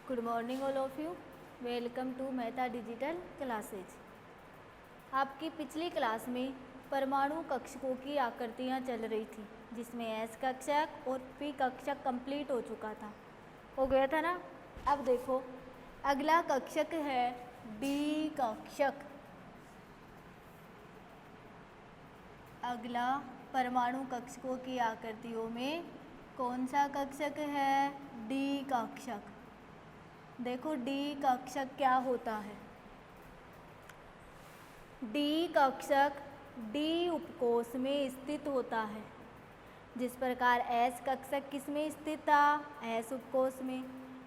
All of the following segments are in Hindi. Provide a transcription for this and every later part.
Good morning all of you. Welcome to Mehta digital classes. आपकी पिछली क्लास में परमाणु कक्षकों की आकृतियाँ चल रही थी, जिसमें एस कक्षक और पी कक्षक कंप्लीट हो चुका था, हो गया था ना। अब देखो अगला कक्षक है डी कक्षक। अगला परमाणु कक्षकों की आकृतियों में कौन सा कक्षक है? डी कक्षक। देखो डी कक्षक क्या होता है। डी कक्षक डी उपकोष में स्थित होता है। जिस प्रकार एस कक्षक किस में स्थित था? एस उपकोष में।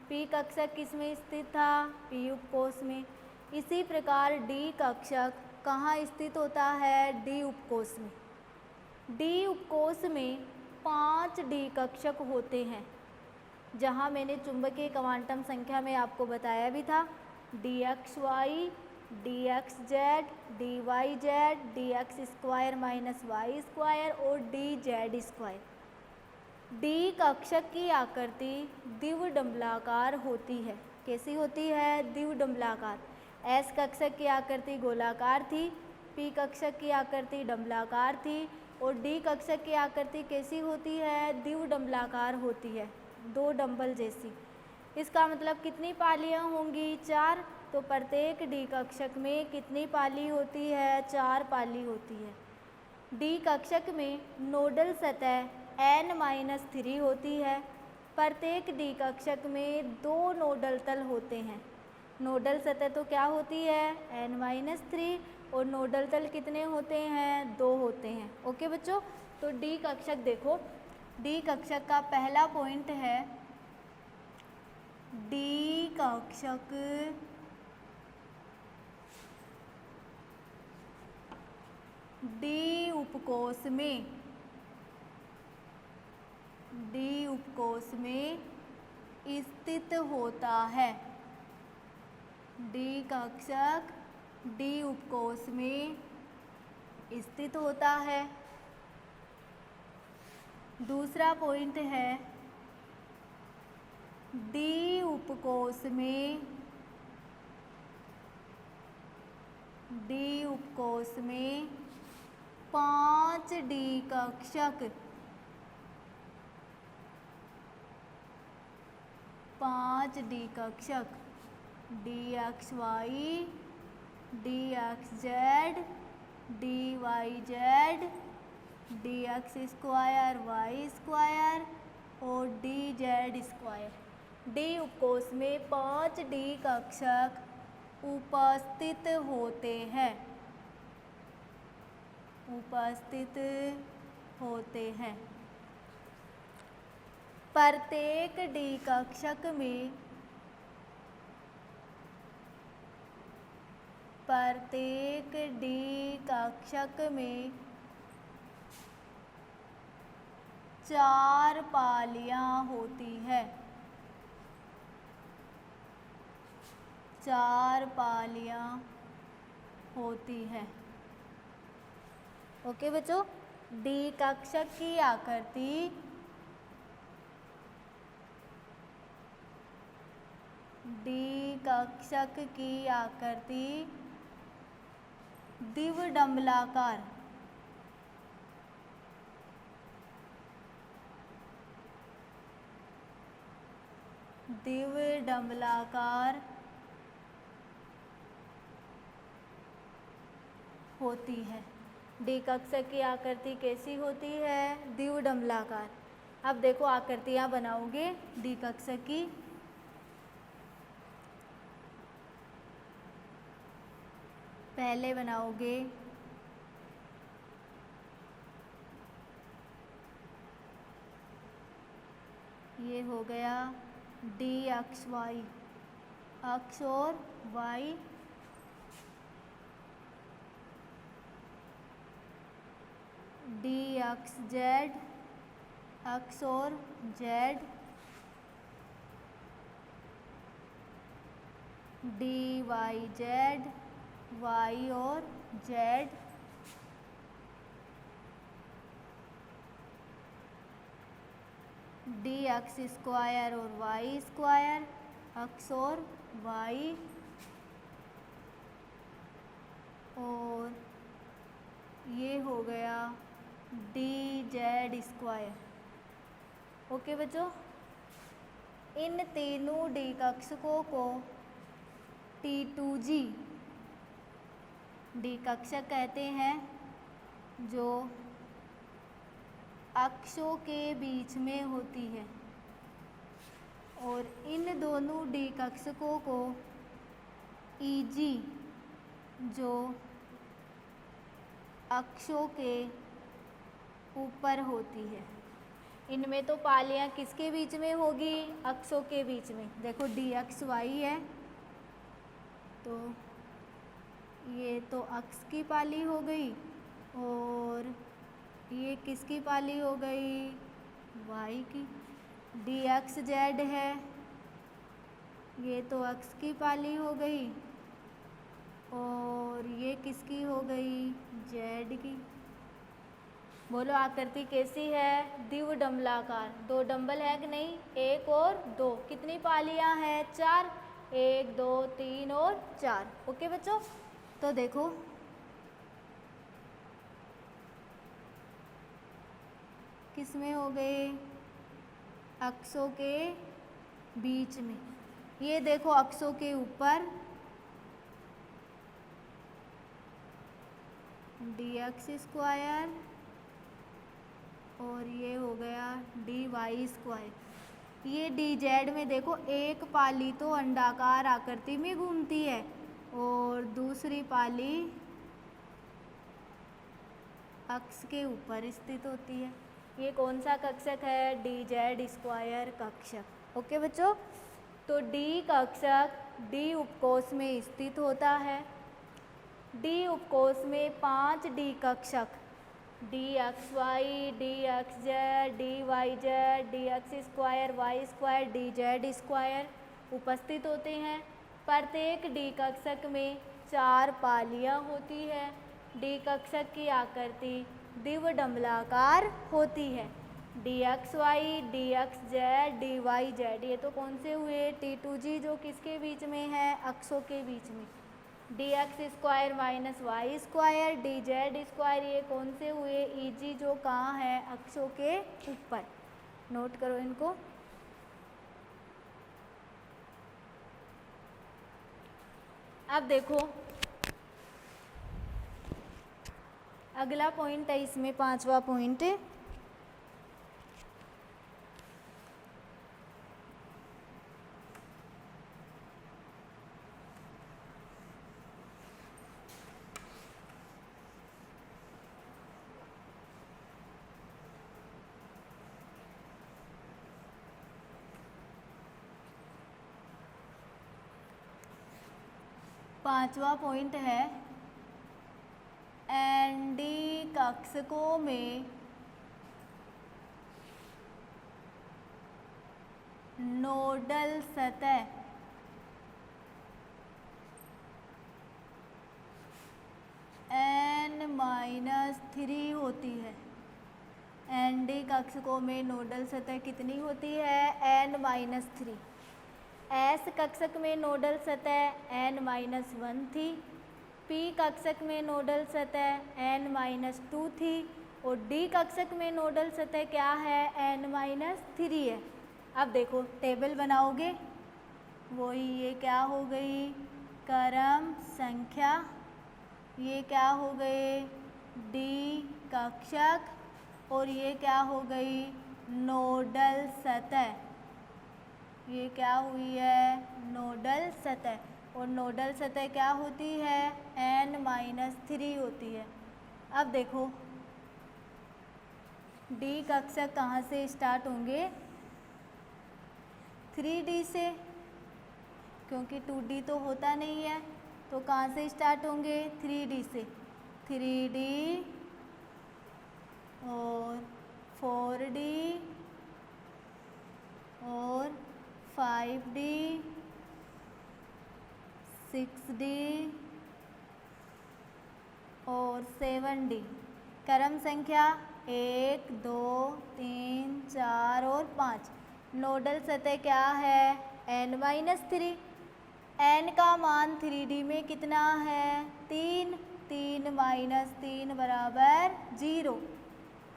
पी कक्षक किस में स्थित था? पी उपकोष में। इसी प्रकार डी कक्षक कहाँ स्थित होता है? डी उपकोष में। डी उपकोष में 5 डी कक्षक होते हैं, जहाँ मैंने चुंबकीय क्वांटम संख्या में आपको बताया भी था। D X Y, D X Z, D Y Z, D X square minus Y square और डी जेड स्क्वायर। डी कक्षक की आकृति द्विडंबलाकार होती है। कैसी होती है? द्विडंबलाकार। एस कक्षक की आकृति गोलाकार थी, पी कक्षक की आकृति डंबलाकार थी और डी कक्षक की आकृति कैसी होती है? द्विडंबलाकार होती है, 2 डंबल जैसी। इसका मतलब कितनी पालियाँ होंगी? 4। तो प्रत्येक डी कक्षक में कितनी पाली होती है? 4 पाली होती है। डी कक्षक में नोडल सतह n-3 होती है। प्रत्येक डी कक्षक में 2 नोडल तल होते हैं। नोडल सतह तो क्या होती है? n-3 और नोडल तल कितने होते हैं? 2 होते हैं। ओके बच्चों, तो डी कक्षक देखो, डी कक्षक का पहला पॉइंट है डी कक्षक डी उपकोष में, डी उपकोष में स्थित होता है। डी कक्षक डी उपकोष में स्थित होता है। दूसरा पॉइंट है डी उपकोष में, डी उपकोष में 5 डी कक्षक, 5 डी कक्षक D X Y, D X Z, D Y Z, D X square Y square और डी जेड स्क्वायर। डी उपकोष में 5 डी कक्षक उपस्थित होते हैं, उपस्थित होते हैं। प्रत्येक डी कक्षक में, प्रत्येक डी कक्षक में 4 पालियाँ होती है, 4 पालियाँ होती है। ओके बच्चों, डी कक्षक की आकृति डी कक्षक की आकृति द्विडंबलाकार, द्विडंबलाकार होती है। डी कक्षक की आकृति कैसी होती है? द्विडंबलाकार। अब देखो आकृतियाँ बनाओगे डी कक्षक की। पहले बनाओगे ये हो गया डी एक्स वाई, एक्स और Y, D X Z, X और Z, D Y Z, Y और जेड, डी एक्स स्क्वायर और वाई स्क्वायर, अक्ष और वाई, और ये हो गया डी जेड स्क्वायर। ओके बच्चों, इन तीनों डी कक्षकों को T2G डी कक्षक कहते हैं, जो अक्षों के बीच में होती है, और इन दोनों डी कक्षकों को EG जो अक्षों के ऊपर होती है। इनमें तो पालियाँ किसके बीच में होगी? अक्षों के बीच में। देखो डी अक्ष वाई है, तो ये तो अक्ष की पाली हो गई, और ये किसकी पाली हो गई? वाई की। डी अक्ष जेड है, ये तो अक्ष की पाली हो गई, और ये किसकी हो गई? जेड की। बोलो आकृति कैसी है? द्विडंबलाकार। दो डंबल है कि नहीं? एक और दो। कितनी पालियां हैं? 4। 1 2 3 और 4। ओके बच्चों, तो देखो किसमें हो गए? अक्षों के बीच में। ये देखो अक्षों के ऊपर डी एक्स स्क्वायर, और ये हो गया डी वाई स्क्वायर। ये डी जेड में देखो एक पाली तो अंडाकार आकृति में घूमती है, और दूसरी पाली अक्ष के ऊपर स्थित होती है। ये कौन सा कक्षक है? डी जेड स्क्वायर कक्षक। ओके बच्चों, तो डी कक्षक डी उपकोष में स्थित होता है। डी उपकोष में 5 डी कक्षक D X Y, D X Z, D Y Z, D X square, Y square, D Z square उपस्थित होते हैं। प्रत्येक डी कक्षक में 4 पालियाँ होती है। डी कक्षक की आकृति द्विडंबलाकार होती है। D X Y, D X Z, D Y Z, ये तो कौन से हुए? T2G जो किसके बीच में है? अक्षों के बीच में। D X square minus Y square, D Z square, ये कौन से हुए? EG जो कहाँ है? अक्षों के ऊपर। नोट करो इनको। अब देखो अगला पॉइंट है इसमें, 5वां पॉइंट। पांचवा पॉइंट है एनडी कक्षकों में नोडल सतह n-3 होती है। एनडी कक्षकों में नोडल सतह कितनी होती है? n-3। एस कक्षक में नोडल सतह n-1 थी। पी कक्षक में नोडल सतह n-2 थी, और डी कक्षक में नोडल सतह क्या है? n-3 है। अब देखो टेबल बनाओगे, वही ये क्या हो गई? क्रम संख्या। ये क्या हो गए? डी कक्षक, और ये क्या हो गई? नोडल सतह। ये क्या हुई है? नोडल सतह। और नोडल सतह क्या होती है? n-3 होती है। अब देखो डी कक्षक कहाँ से स्टार्ट होंगे? 3D से, क्योंकि 2D तो होता नहीं है, तो कहाँ से स्टार्ट होंगे? 3D से। 3D और 4D और 5D, 6D और 7D। क्रम संख्या 1 2 3 4 और 5। नोडल सतह क्या है? n-3। n का मान 3D में कितना है 3, 3 - 3 बराबर 0।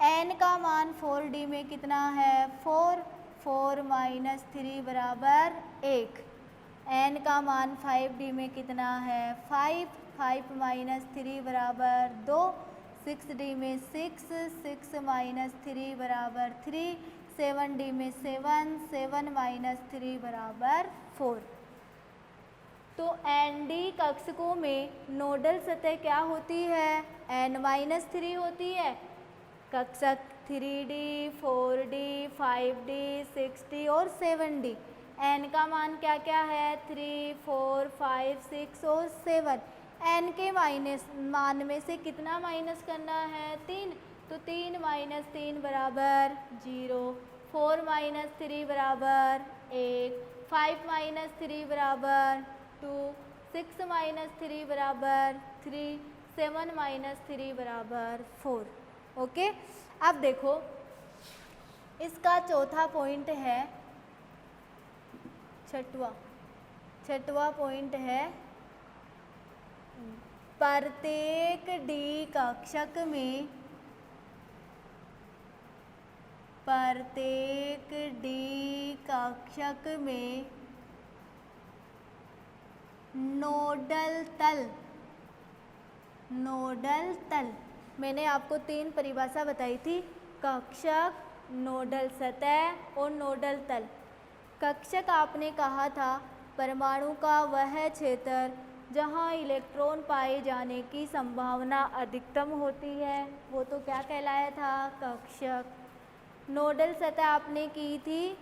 n का मान 4D में कितना है 4, 4 - 3 बराबर 1। n का मान 5D में कितना है 5, 5 - 3 बराबर 2। 6D में 6, 6 - 3 बराबर 3। 7D में 7, 7 - 3 बराबर 4। तो ND कक्षकों में नोडल सतह क्या होती है n-3 होती है। कक्षक 3D, 4D, 5D, 6D और 7D। n का मान क्या क्या है 3, 4, 5, 6 और 7। n के मान में से कितना माइनस करना है 3, तो 3 - 3 बराबर 0, 4 - 3 बराबर 1, 5 - 3 बराबर 2, 6 - 3 बराबर 3, 7 - 3 बराबर 4। ओके, अब देखो इसका चौथा पॉइंट है, छठवा पॉइंट है प्रत्येक डी कक्षक में नोडल तल मैंने आपको 3 परिभाषा बताई थी, कक्षक, नोडल सतह और नोडल तल। कक्षक आपने कहा था परमाणु का वह क्षेत्र जहाँ इलेक्ट्रॉन पाए जाने की संभावना अधिकतम होती है, वो तो क्या कहलाया था कक्षक। नोडल सतह आपने की थी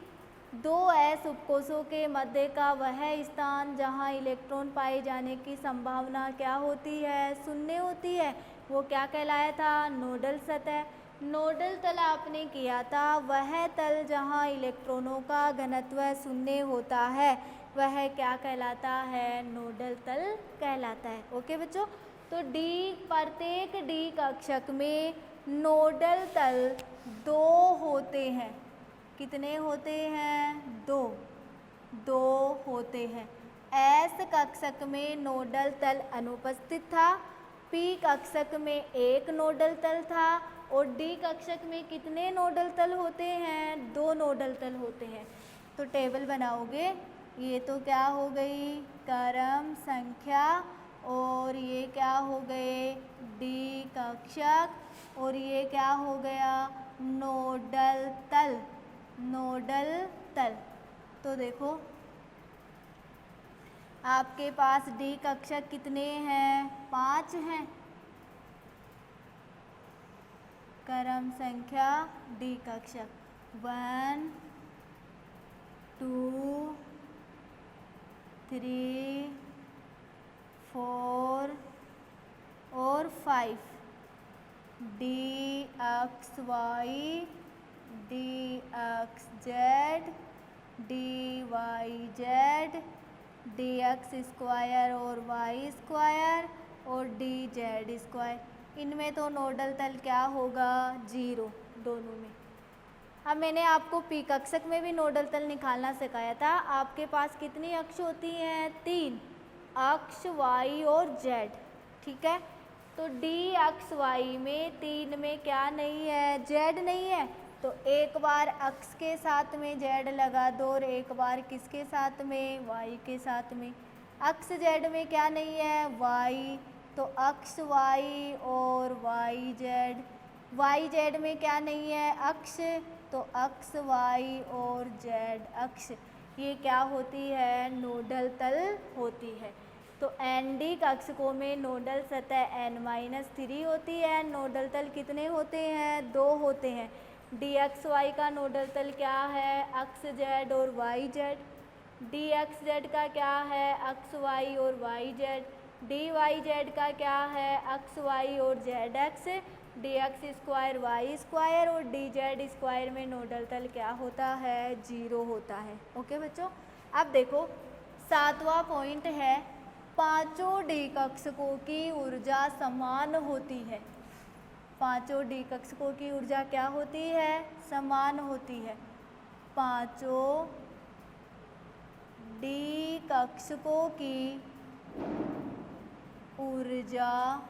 2s उपकोषों के मध्य का वह स्थान जहाँ इलेक्ट्रॉन पाए जाने की संभावना क्या होती है 0 होती है, वो क्या कहलाया था नोडल सतह। नोडल तल आपने किया था वह तल जहाँ इलेक्ट्रॉनों का घनत्व 0 होता है, वह क्या कहलाता है नोडल तल कहलाता है। ओके बच्चों, तो प्रत्येक डी कक्षक में नोडल तल 2 होते हैं। कितने होते हैं 2 होते हैं। एस कक्षक में नोडल तल अनुपस्थित था, पी कक्षक में 1 नोडल तल था और डी कक्षक में कितने नोडल तल होते हैं 2 नोडल तल होते हैं। तो टेबल बनाओगे, ये तो क्या हो गई क्रम संख्या और ये क्या हो गए डी कक्षक और ये क्या हो गया नोडल तल। तो देखो आपके पास डी कक्षक कितने हैं 5 हैं। क्रम संख्या डी कक्षक 1, 2, 3, 4 और 5। डी अक्ष वाई, डी अक्ष Z, D Y Z, D X square और वाई स्क्वायर और डी जेड स्क्वायर। इनमें तो नोडल तल क्या होगा 0 दोनों में। अब मैंने आपको पी कक्षक में भी नोडल तल निकालना सिखाया था। आपके पास कितनी अक्ष होती हैं 3 अक्ष वाई और जेड, ठीक है। तो डी अक्ष वाई में 3 में क्या नहीं है जेड नहीं है, तो एक बार अक्ष के साथ में जेड लगा दो और एक बार किसके साथ में वाई के साथ में। अक्ष जेड में क्या नहीं है वाई, तो अक्ष वाई और वाई जेड। वाई जेड में क्या नहीं है अक्ष, तो अक्ष वाई और जेड अक्ष। ये क्या होती है नोडल तल होती है। तो एन डी कक्षकों में नोडल सतह n-3 होती है। नोडल तल कितने होते हैं 2 होते हैं। डी एक्स वाई का नोडल तल क्या है अक्ष जेड और Y Z. D X Z का क्या है अक्ष वाई और Y Z. D Y Z का क्या है अक्ष वाई और Z X. D X square Y square और डी जेड स्क्वायर में नोडल तल क्या होता है 0 होता है। ओके बच्चों, अब देखो 7वां पॉइंट है पांचों डी कक्षकों की ऊर्जा समान होती है। पांचों डी कक्षकों की ऊर्जा क्या होती है समान होती है। पांचों डी कक्षकों की ऊर्जा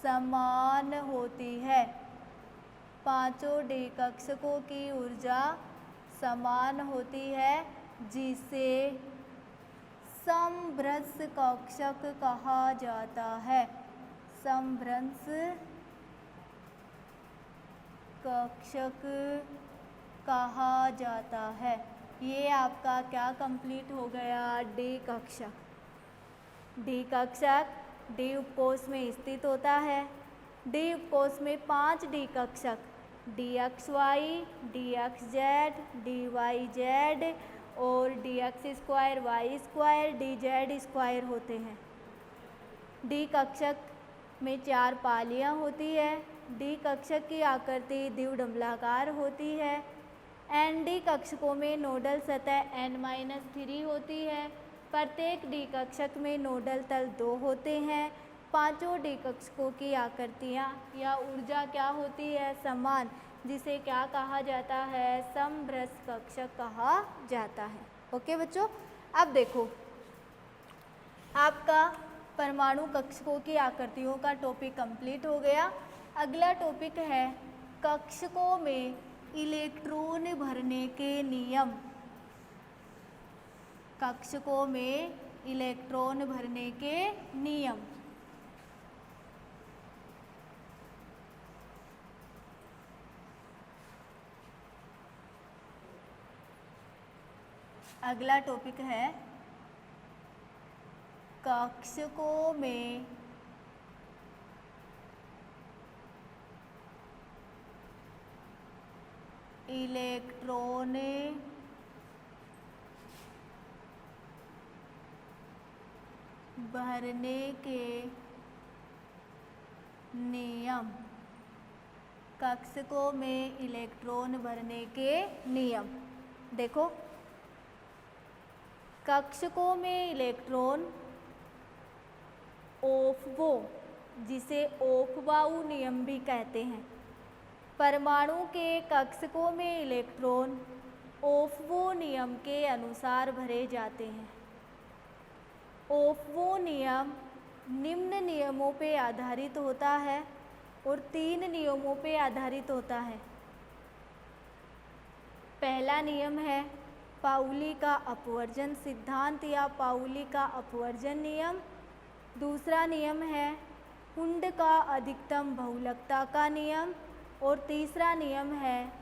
समान होती है। पांचों डी कक्षकों की ऊर्जा समान होती है, जिसे समभ्रंश कक्षक कहा जाता है। समभ्रंश कक्षक कहा जाता है। ये आपका क्या कंप्लीट हो गया? डी कक्षक। डी कक्षक डी उपकोष में स्थित होता है। डी उपकोष में 5 डी कक्षक D X Y, D X Z, D Y Z और D X square Y square, D Z square होते हैं। डी कक्षक में 4 पालियाँ होती है। डी कक्षक की आकृति द्विडंबलाकार होती है। एन डी कक्षकों में नोडल सतह n-3 होती है। प्रत्येक डी कक्षक में नोडल तल 2 होते हैं। पांचों डी कक्षकों की आकृतियाँ या ऊर्जा क्या होती है? समान, जिसे क्या कहा जाता है? समभ्रंश कक्षक कहा जाता है। ओके बच्चों, अब देखो आपका परमाणु कक्षकों की आकृतियों का टॉपिक कंप्लीट हो गया। अगला टॉपिक है कक्षकों में इलेक्ट्रॉन भरने के नियम। कक्षकों में इलेक्ट्रॉन भरने के नियम। अगला टॉपिक है कक्षकों में इलेक्ट्रॉन भरने के नियम। कक्षकों में इलेक्ट्रॉन भरने के नियम। देखो कक्षकों में इलेक्ट्रॉन ऑफ-बो, जिसे ऑफ-बाउ नियम भी कहते हैं। परमाणु के कक्षकों में इलेक्ट्रॉन ऑफ-बो नियम के अनुसार भरे जाते हैं। ऑफ-बो नियम निम्न नियमों पे आधारित होता है और 3 नियमों पे आधारित होता है। पहला नियम है पाउली का अपवर्जन सिद्धांत या पाउली का अपवर्जन नियम। दूसरा नियम है कुंड का अधिकतम बहुलकता का नियम और तीसरा नियम है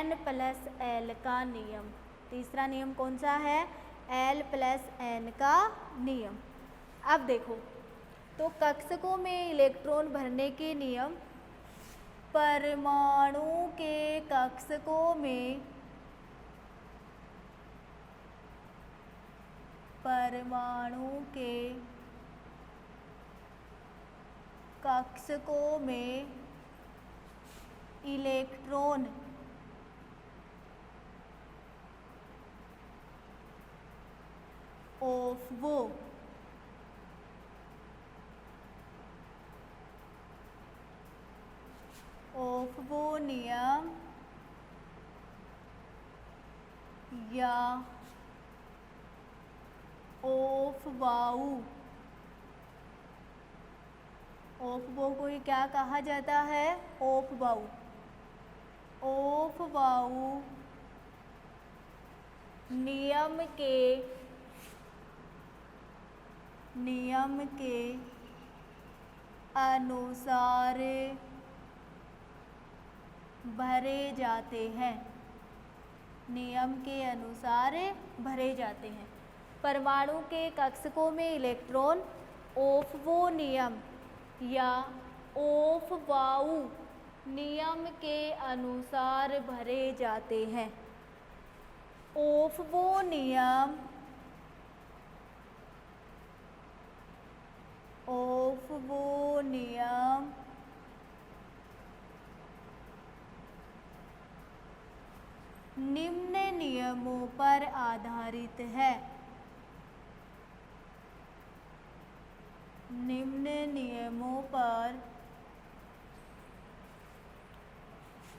n+l का नियम। तीसरा नियम कौन सा है? l+n का नियम। अब देखो तो कक्षकों में इलेक्ट्रॉन भरने के नियम। परमाणु के कक्षकों में कक्षकों में इलेक्ट्रॉन ऑफ-बो नियम या ऑफ-बाउ को ही क्या कहा जाता है? ऑफ-बाउ नियम के अनुसार भरे जाते हैं। नियम के अनुसार भरे जाते हैं। परमाणु के कक्षकों में इलेक्ट्रॉन ऑफ-बो नियम या ऑफ-बाउ नियम के अनुसार भरे जाते हैं। ऑफ-बो नियम निम्न नियमों पर आधारित है। निम्न नियमों पर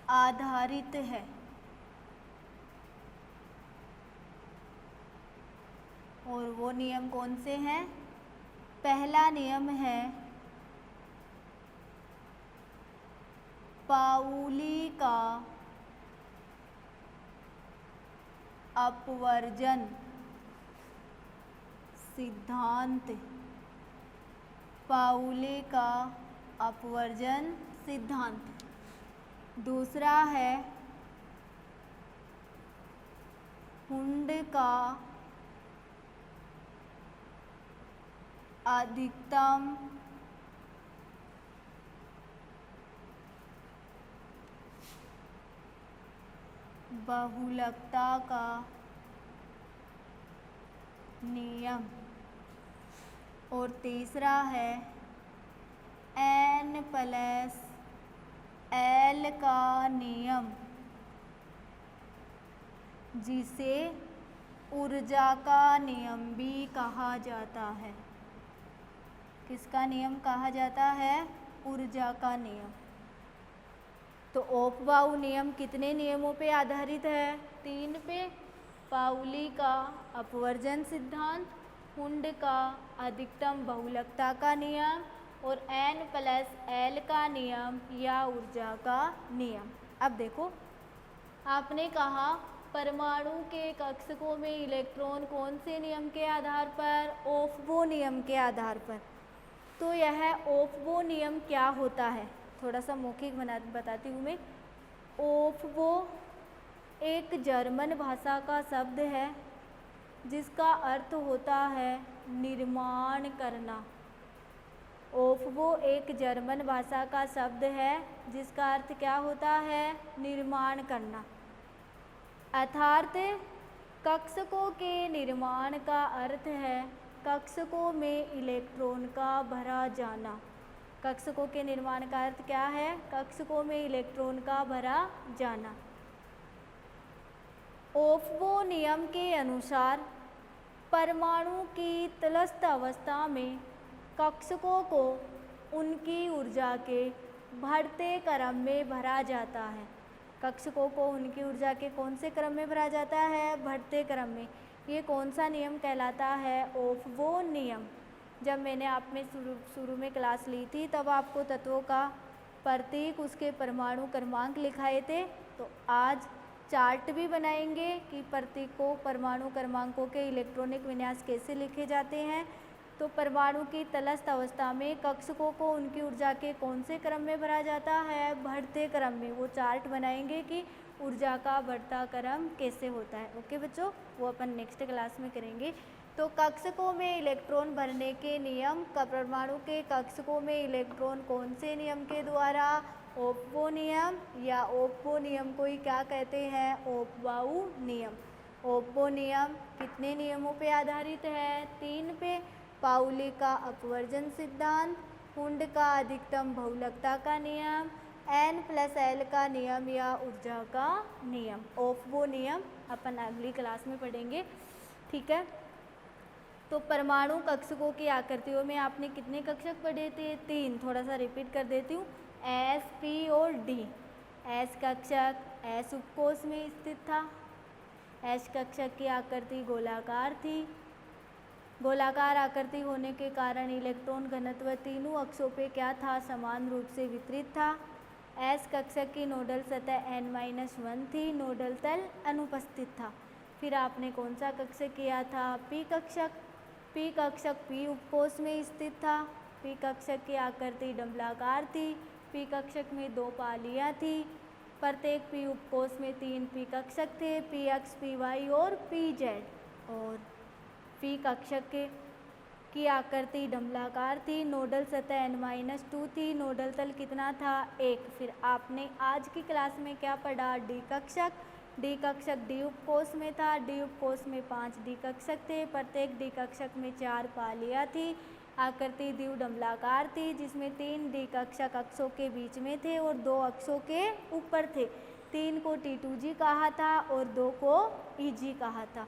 आधारित है। और वो नियम कौन से हैं? पहला नियम है पाउली का अपवर्जन सिद्धांत। पाउली का अपवर्जन सिद्धांत। दूसरा है हुंड का अधिकतम बहुलकता का नियम। और तीसरा है N प्लस L का नियम, जिसे ऊर्जा का नियम भी कहा जाता है। किसका नियम कहा जाता है? ऊर्जा का नियम। तो ओपबाउ नियम कितने नियमों पे आधारित है? 3 पे। पाउली का अपवर्जन सिद्धांत, हुंड का अधिकतम बहुलकता का नियम और N प्लस L का नियम या ऊर्जा का नियम। अब देखो, आपने कहा परमाणु के कक्षकों में इलेक्ट्रॉन कौन से नियम के आधार पर? ओफ्बो नियम के आधार पर। तो यह ओफ्बो नियम क्या होता है? थोड़ा सा मौखिक बताती हूँ मैं। ओफ्बो एक जर्मन भाषा का शब्द है जिसका अर्थ होता है निर्माण करना। ओफ्बो एक जर्मन भाषा का शब्द है जिसका अर्थ क्या होता है? निर्माण करना। अर्थात कक्षकों के निर्माण का अर्थ है कक्षकों में इलेक्ट्रॉन का भरा जाना। कक्षकों के निर्माण का अर्थ क्या है? कक्षकों में इलेक्ट्रॉन का भरा जाना। ओफ्बो नियम के अनुसार परमाणु की तटस्थ अवस्था में कक्षकों को उनकी ऊर्जा के बढ़ते क्रम में भरा जाता है। कक्षकों को उनकी ऊर्जा के कौन से क्रम में भरा जाता है? बढ़ते क्रम में। ये कौन सा नियम कहलाता है? ओफ्बो नियम। जब मैंने आप में शुरू में क्लास ली थी तब आपको तत्वों का प्रतीक, उसके परमाणु क्रमांक लिखाए थे। तो आज चार्ट भी बनाएंगे कि प्रतीकों, परमाणु क्रमांकों के इलेक्ट्रॉनिक विन्यास कैसे लिखे जाते हैं। तो परमाणु की तटस्थ अवस्था में कक्षकों को उनकी ऊर्जा के कौन से क्रम में भरा जाता है? बढ़ते क्रम में। वो चार्ट बनाएंगे कि ऊर्जा का बढ़ता क्रम कैसे होता है। ओके बच्चों, वो अपन नेक्स्ट क्लास में करेंगे। तो कक्षकों में इलेक्ट्रॉन भरने के नियम, परमाणु के कक्षकों में इलेक्ट्रॉन कौन से नियम के द्वारा? ओफ्बो नियम, या ओफ्बो नियम को ही क्या कहते हैं? ओफ्बाउ नियम। ओफ्बो नियम कितने नियमों पे आधारित है? 3 पे। पाउली का अपवर्जन सिद्धांत, हुंड का अधिकतम बहुलकता का नियम, N प्लस L का नियम या ऊर्जा का नियम। ओफ्बो नियम अपन अगली क्लास में पढ़ेंगे, ठीक है। तो परमाणु कक्षकों की आकृतियों में आपने कितने कक्षक पढ़े थे? 3। थोड़ा सा रिपीट कर देती हूँ। S, P और D। S कक्षक S उपकोष में स्थित था। S कक्षक की आकृति गोलाकार थी। गोलाकार आकृति होने के कारण इलेक्ट्रॉन घनत्व तीनों अक्षों पे क्या था? समान रूप से वितरित था। S कक्षक की नोडल सतह n-1 थी। नोडल तल अनुपस्थित था। फिर आपने कौन सा कक्षक किया था? P कक्षक। P कक्षक P उपकोष में स्थित था। P कक्षक की आकृति डंबलाकार थी। P कक्षक में 2 पालियाँ थी। प्रत्येक P उपकोष में 3 P कक्षक थे, Px, Py और Pz। और P कक्षक की आकृति डंबलाकार थी। नोडल सतह n-2 थी। नोडल तल कितना था? 1। फिर आपने आज की क्लास में क्या पढ़ा? D कक्षक। D कक्षक D उपकोष में था। D उपकोष में 5 D कक्षक थे। प्रत्येक D कक्षक में 4 पालियाँ थी। आकृति द्विडंबलाकार थी जिसमें 3 D कक्षक अक्षों के बीच में थे और 2 अक्षों के ऊपर थे। 3 को T2G कहा था और 2 को EG कहा था।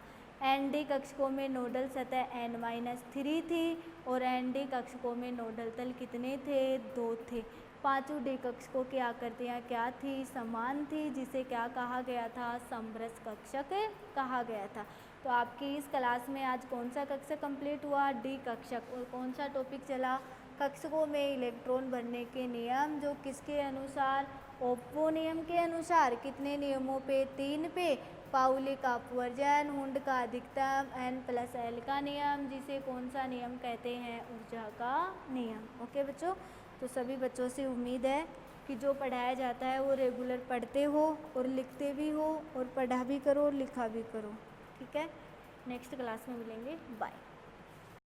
ND कक्षकों में नोडल सतह n-3 थी और ND कक्षकों में नोडल तल कितने थे? 2 थे। 5 D कक्षकों की आकृतियाँ क्या थी? समान थी, जिसे क्या कहा गया था? समरस कक्षक कहा गया था। तो आपकी इस क्लास में आज कौन सा कक्षा कंप्लीट हुआ? डी कक्षक। और कौन सा टॉपिक चला? कक्षकों में इलेक्ट्रॉन भरने के नियम, जो किसके अनुसार? ओप्पो नियम के अनुसार। कितने नियमों पे? 3 पे। पाउली का अपवर्जन, हुंड का अधिकतम, N+L का नियम, जिसे कौन सा नियम कहते हैं? ऊर्जा का नियम। ओके बच्चों, तो सभी बच्चों से उम्मीद है कि जो पढ़ाया जाता है वो रेगुलर पढ़ते हो और लिखते भी हो, और पढ़ा भी करो और लिखा भी करो। ठीक है, नेक्स्ट क्लास में मिलेंगे। बाय।